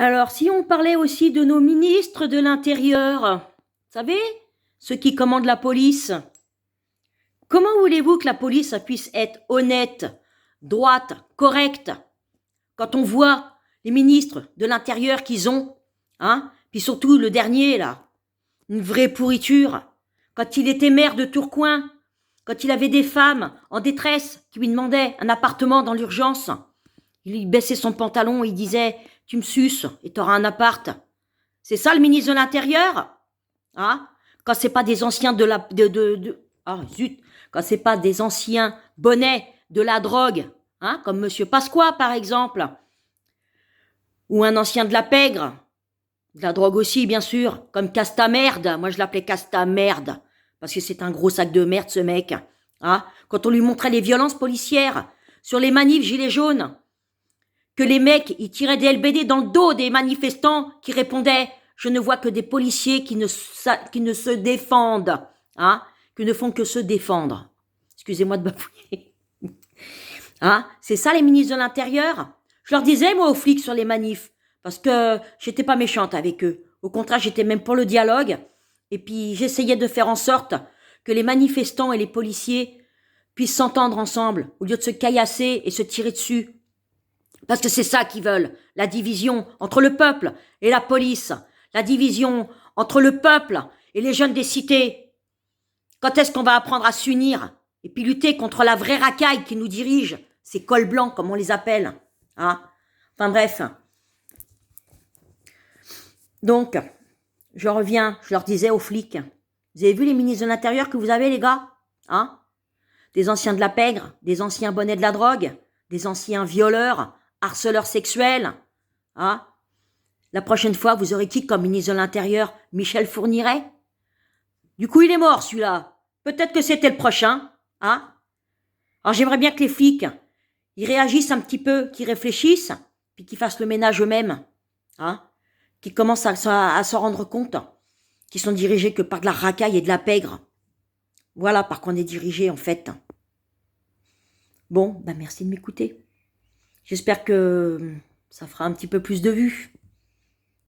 Alors, si on parlait aussi de nos ministres de l'Intérieur, vous savez, ceux qui commandent la police, comment voulez-vous que la police puisse être honnête, droite, correcte, quand on voit les ministres de l'Intérieur qu'ils ont, hein, puis surtout le dernier, là, une vraie pourriture, quand il était maire de Tourcoing, quand il avait des femmes en détresse qui lui demandaient un appartement dans l'urgence, il baissait son pantalon et il disait « Tu me suces et t'auras un appart ». C'est ça le ministre de l'Intérieur, hein? Quand c'est pas des anciens de la... Ah zut. Quand c'est pas des anciens bonnets de la drogue, hein, comme Monsieur Pasqua par exemple, ou un ancien de la pègre, de la drogue aussi bien sûr, comme Castamerde, moi je l'appelais Castamerde, parce que c'est un gros sac de merde ce mec, hein? Quand on lui montrait les violences policières sur les manifs gilets jaunes, que les mecs, ils tiraient des LBD dans le dos des manifestants qui répondaient « Je ne vois que des policiers qui ne se défendent, hein, qui ne font que se défendre. » Excusez-moi de bafouiller. Hein, c'est ça les ministres de l'Intérieur? Je leur disais, moi, aux flics sur les manifs, parce que j'étais pas méchante avec eux. Au contraire, j'étais même pour le dialogue. Et puis, j'essayais de faire en sorte que les manifestants et les policiers puissent s'entendre ensemble, au lieu de se caillasser et se tirer dessus. Parce que c'est ça qu'ils veulent, la division entre le peuple et la police, la division entre le peuple et les jeunes des cités. Quand est-ce qu'on va apprendre à s'unir et puis lutter contre la vraie racaille qui nous dirige, ces cols blancs comme on les appelle, hein? Enfin bref. Donc, je reviens, je leur disais aux flics, vous avez vu les ministres de l'Intérieur que vous avez les gars, hein? Des anciens de la pègre, des anciens bonnets de la drogue, des anciens violeurs, harceleurs sexuels, hein? La prochaine fois, vous aurez qui comme ministre de l'Intérieur? Michel Fourniret? Du coup, il est mort, celui-là. Peut-être que c'était le prochain, hein? Alors, j'aimerais bien que les flics, ils réagissent un petit peu, qu'ils réfléchissent, puis qu'ils fassent le ménage eux-mêmes, hein? Qu'ils commencent à se rendre compte qu'ils sont dirigés que par de la racaille et de la pègre. Voilà par quoi on est dirigé, en fait. Bon, ben merci de m'écouter. J'espère que ça fera un petit peu plus de vues.